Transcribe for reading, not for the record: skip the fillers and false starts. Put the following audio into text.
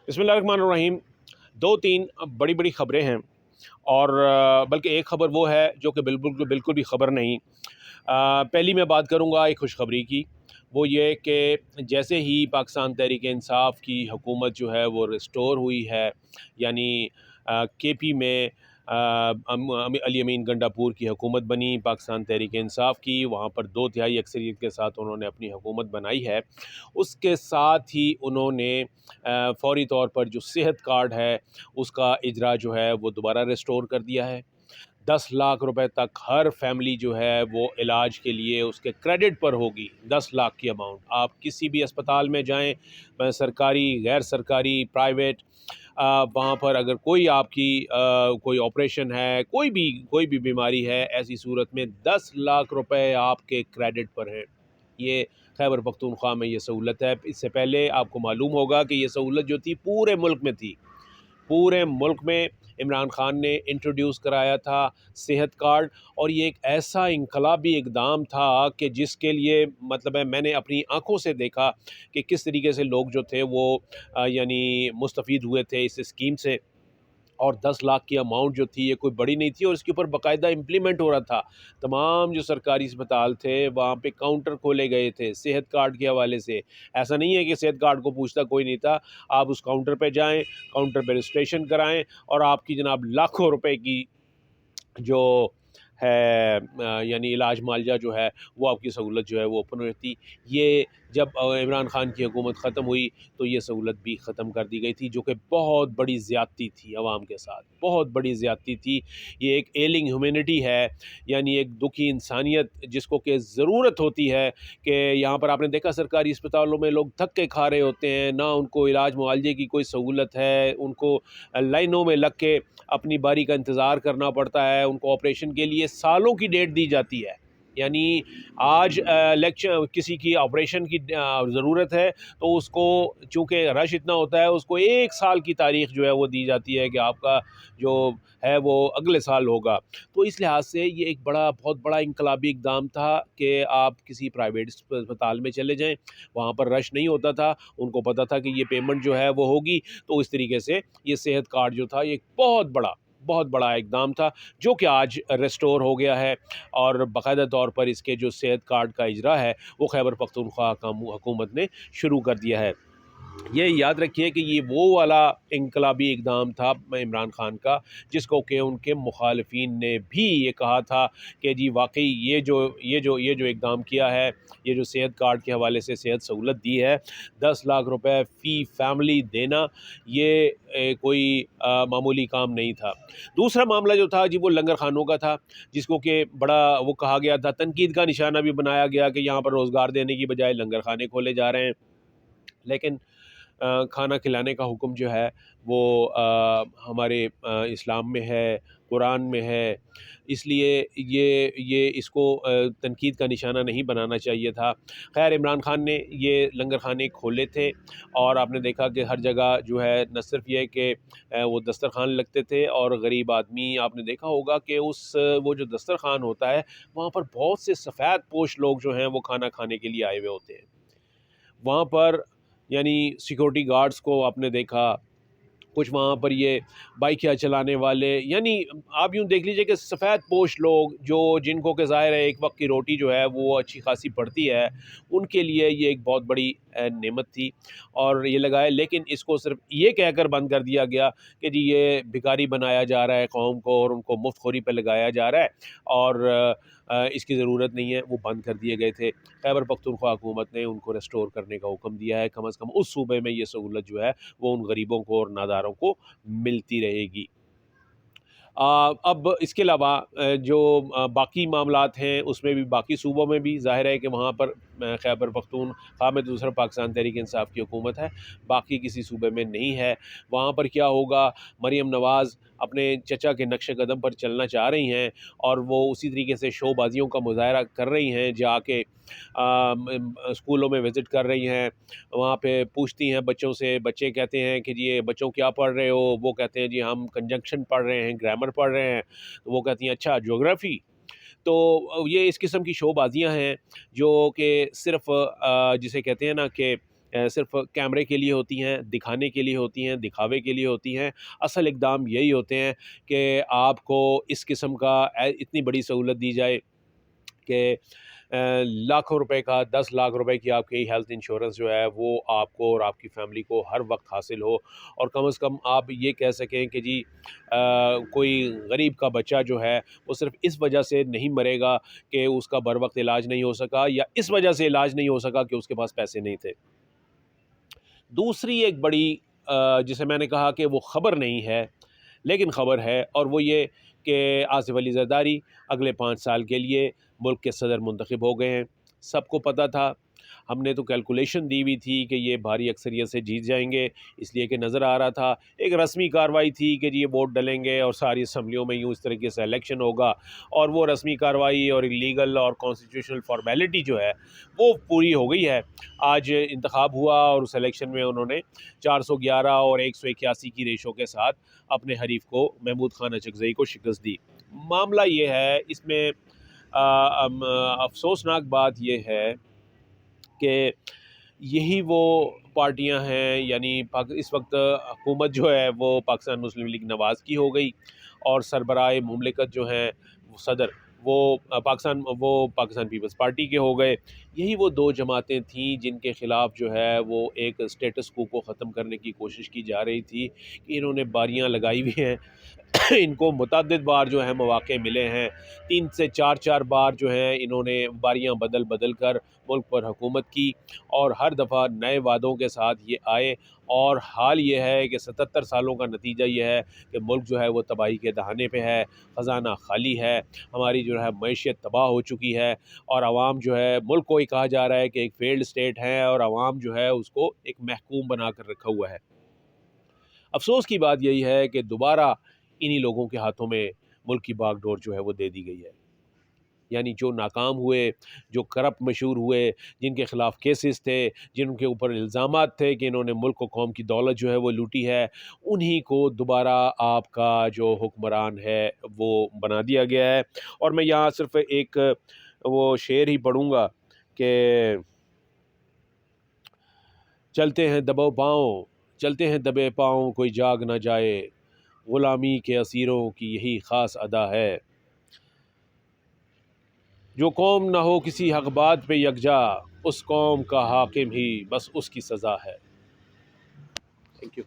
बिस्मिल्लाहिर्रहमानिर्रहीम। 2-3 बड़ी बड़ी ख़बरें हैं और बल्कि एक ख़बर वो है जो कि बिल्कुल बिल्कुल भी ख़बर नहीं। पहली मैं बात करूँगा एक खुशखबरी की। वो ये कि जैसे ही पाकिस्तान तहरीक-ए-इंसाफ़ की हुकूमत जो है वो रिस्टोर हुई है, यानी केपी में अली अमीन गंडापुर की हुकूमत बनी पाकिस्तान तहरीक-ए-इंसाफ़ की, वहाँ पर 2 तिहाई अक्सरियत के साथ उन्होंने अपनी हुकूमत बनाई है। उसके साथ ही उन्होंने फ़ौरी तौर पर जो सेहत कार्ड है उसका इजरा जो है वो दोबारा रिस्टोर कर दिया है। 10 लाख रुपए तक हर फैमिली जो है वो इलाज के लिए उसके क्रेडिट पर होगी। 10 लाख की अमाउंट आप किसी भी अस्पताल में जाएं, सरकारी, गैर सरकारी, प्राइवेट, वहाँ पर अगर कोई आपकी कोई ऑपरेशन है, कोई भी बीमारी है, ऐसी सूरत में 10 लाख रुपए आपके क्रेडिट पर हैं। ये खैबर पख्तूनख्वा में ये सहूलत है। इससे पहले आपको मालूम होगा कि ये सहूलत जो थी पूरे मुल्क में थी। पूरे मुल्क में इमरान खान ने इंट्रोड्यूस कराया था सेहत कार्ड, और ये एक ऐसा इनकलाबी इकदाम था कि जिसके लिए मतलब है मैंने अपनी आंखों से देखा कि किस तरीके से लोग जो थे वो यानी मुस्तफ़ीद हुए थे इस स्कीम से। और 10 लाख की अमाउंट जो थी ये कोई बड़ी नहीं थी और इसके ऊपर बाकायदा इम्प्लीमेंट हो रहा था। तमाम जो सरकारी अस्पताल थे वहाँ पे काउंटर खोले गए थे सेहत कार्ड के हवाले से। ऐसा नहीं है कि सेहत कार्ड को पूछता कोई नहीं था। आप उस काउंटर पे जाएँ, काउंटर पे रजिस्ट्रेशन कराएँ और आपकी जनाब लाखों रुपए की जो है यानी इलाज मुआवजा जो है वो आपकी सहूलत जो है वो ओपन रहती। ये जब इमरान खान की हुकूमत ख़त्म हुई तो ये सहूलत भी ख़त्म कर दी गई थी, जो कि बहुत बड़ी ज़्यादती थी आवाम के साथ, बहुत बड़ी ज़्यादती थी। ये एक एलिंग ह्यूमैनिटी है, यानी एक दुखी इंसानियत जिसको कि ज़रूरत होती है कि यहाँ पर आपने देखा सरकारी अस्पतालों में लोग धक्के खा रहे होते हैं, ना उनको इलाज मुआवजे की कोई सहूलत है, उनको लाइनों में लग के अपनी बारी का इंतज़ार करना पड़ता है, उनको ऑपरेशन के लिए सालों की डेट दी जाती है। यानी आज लेक्चर किसी की ऑपरेशन की ज़रूरत है तो उसको चूँकि रश इतना होता है उसको 1 साल की तारीख़ जो है वो दी जाती है कि आपका जो है वो अगले साल होगा। तो इस लिहाज से ये एक बहुत बड़ा इनकलाबी इक़दाम था कि आप किसी प्राइवेट अस्पताल में चले जाएँ, वहाँ पर रश नहीं होता था, उनको पता था कि ये पेमेंट जो है वो होगी। तो इस तरीके से ये सेहत कार्ड जो था ये एक बहुत बड़ा इक़दाम था, जो कि आज रिस्टोर हो गया है और बाकायदा तौर पर इसके जो सेहत कार्ड का इजरा है वो खैबर पख्तूनख्वा का हुकूमत ने शुरू कर दिया है। ये याद रखिए कि ये वो वाला इनकलाबी इक़दाम था इमरान खान का, जिसको कि उनके मुखालिफिन ने भी ये कहा था कि जी वाक़ई ये जो इक़दाम किया है, ये जो सेहत कार्ड के हवाले से सेहत सहूलत दी है, 10 लाख रुपए फ़ी फैमिली देना, ये कोई मामूली काम नहीं था। दूसरा मामला जो था जी वो लंगर खानों का था, जिसको कि बड़ा वो कहा गया था, तनकीद का निशाना भी बनाया गया कि यहाँ पर रोज़गार देने की बजाय लंगर खाने खोले जा रहे हैं। लेकिन खाना खिलाने का हुक्म जो है वो हमारे इस्लाम में है, कुरान में है, इसलिए ये इसको तनकीद का निशाना नहीं बनाना चाहिए था। ख़ैर इमरान खान ने ये लंगर खाने खोले थे और आपने देखा कि हर जगह जो है न सिर्फ़ ये कि वो दस्तरख़ान लगते थे और गरीब आदमी आपने देखा होगा कि वो जो दस्तरख़ान होता है वहाँ पर बहुत से सफ़ेद पोश लोग जो हैं वो खाना खाने के लिए आए हुए होते हैं। वहाँ पर यानी सिक्योरिटी गार्ड्स को आपने देखा, कुछ वहाँ पर ये बाइकिया चलाने वाले, यानी आप यूँ देख लीजिए कि सफ़ेद पोश लोग जो जिनको कि ज़ाहिर है एक वक्त की रोटी जो है वो अच्छी खासी पड़ती है, उनके लिए ये एक बहुत बड़ी नेमत थी और ये लगाए। लेकिन इसको सिर्फ ये कहकर बंद कर दिया गया कि जी ये भिखारी बनाया जा रहा है कौम को और उनको मुफ्तखोरी पे लगाया जा रहा है और इसकी ज़रूरत नहीं है, वो बंद कर दिए गए थे। खैबर पख्तूनख्वा हुकूमत ने उनको रिस्टोर करने का हुक्म दिया है, कम से कम उस सूबे में ये सहूलत जो है वो उन गरीबों को और नादारों को मिलती रहेगी। अब इसके अलावा जो बाकी मामलात हैं उसमें भी बाकी सूबों में भी ज़ाहिर है कि वहाँ पर खैबर पख्तूनख्वा में दूसरा पाकिस्तान तहरीक इंसाफ़ की हुकूमत है, बाकी किसी सूबे में नहीं है। वहाँ पर क्या होगा, मरीम नवाज़ अपने चचा के नक्शे कदम पर चलना चाह रही हैं और वो उसी तरीके से शोबाजियों का मुज़ाहरा कर रही हैं, जाके स्कूलों में विज़िट कर रही हैं, वहाँ पे पूछती हैं बच्चों से, बच्चे कहते हैं कि जी ये बच्चों क्या पढ़ रहे हो? वो कहते हैं जी हम कंजंक्शन पढ़ रहे हैं, ग्रामर पढ़ रहे हैं। तो वो कहती हैं अच्छा ज्योग्राफ़ी? तो ये इस किस्म की शोबाजियाँ हैं जो कि सिर्फ़ जिसे कहते हैं ना कि सिर्फ़ कैमरे के लिए होती हैं, दिखाने के लिए होती हैं, दिखावे के लिए होती हैं। असल इक़दाम यही होते हैं कि आपको इस किस्म का इतनी बड़ी सहूलत दी जाए कि लाखों रुपए का 10 लाख रुपए की आपकी हेल्थ इंश्योरेंस जो है वो आपको और आपकी फैमिली को हर वक्त हासिल हो, और कम से कम आप ये कह सकें कि जी कोई गरीब का बच्चा जो है वो सिर्फ इस वजह से नहीं मरेगा कि उसका बर वक्त इलाज नहीं हो सका, या इस वजह से इलाज नहीं हो सका कि उसके पास पैसे नहीं थे। दूसरी एक बड़ी जिसे मैंने कहा कि वो ख़बर नहीं है लेकिन ख़बर है, और वो ये कि आसिफ़ अली ज़रदारी अगले 5 साल के लिए मुल्क के सदर मुंतखब हो गए हैं। सबको पता था, हमने तो कैलकुलेशन दी हुई थी कि ये भारी अक्सरियत से जीत जाएंगे, इसलिए कि नज़र आ रहा था एक रस्मी कार्रवाई थी कि जी ये वोट डलेंगे और सारी असम्बलियों में यूँ इस तरीके से इलेक्शन होगा, और वो रस्मी कार्रवाई और लीगल और कॉन्स्टिट्यूशनल फॉर्मेलिटी जो है वो पूरी हो गई है। आज इंतखाब हुआ और उस इलेक्शन में उन्होंने 411 और 181 की रेशो के साथ अपने हरीफ को महमूद खान अचकज़ई को शिकस्त दी। मामला ये है इसमें अफसोसनाक बात यह है कि यही वो पार्टियां हैं, यानी इस वक्त हुकूमत जो है वो पाकिस्तान मुस्लिम लीग नवाज़ की हो गई, और सरबराह मुमलिकत जो हैं वो सदर वो पाकिस्तान पीपल्स पार्टी के हो गए। यही वो दो जमातें थीं जिनके ख़िलाफ़ जो है वो एक स्टेटस को ख़त्म करने की कोशिश की जा रही थी कि इन्होंने बारियां लगाई हुई हैं इनको मुतअद्दिद बार जो है मौक़े मिले हैं, 3 से 4 बार जो है इन्होंने बारियां बदल बदल कर मुल्क पर हुकूमत की, और हर दफ़ा नए वादों के साथ ये आए, और हाल ये है कि 77 सालों का नतीजा ये है कि मुल्क जो है वो तबाही के दहाने पे है, ख़जाना खाली है, हमारी जो है मईशत तबाह हो चुकी है, और आवाम जो है मुल्क को ही कहा जा रहा है कि एक फेल्ड स्टेट है, और आवाम जो है उसको एक महकूम बना कर रखा हुआ है। अफ़सोस की बात यही है कि दोबारा इन्हीं लोगों के हाथों में मुल्क की बागडोर जो है वो दे दी गई है। यानी जो नाकाम हुए, जो करप्ट मशहूर हुए, जिनके ख़िलाफ़ केसेस थे, जिनके ऊपर इल्ज़ामात थे कि इन्होंने मुल्क को कौम की दौलत जो है वो लूटी है, उन्हीं को दोबारा आपका जो हुक्मरान है वो बना दिया गया है। और मैं यहाँ सिर्फ़ एक वो शेर ही पढ़ूँगा कि चलते हैं दबो पाँव, चलते हैं दबे पाँव, कोई जाग ना जाए, ग़ुलामी के असीरों की यही ख़ास अदा है। जो कौम ना हो किसी हक़ बात पे यकजा, उस कौम का हाकिम ही बस उसकी सज़ा है। Thank you.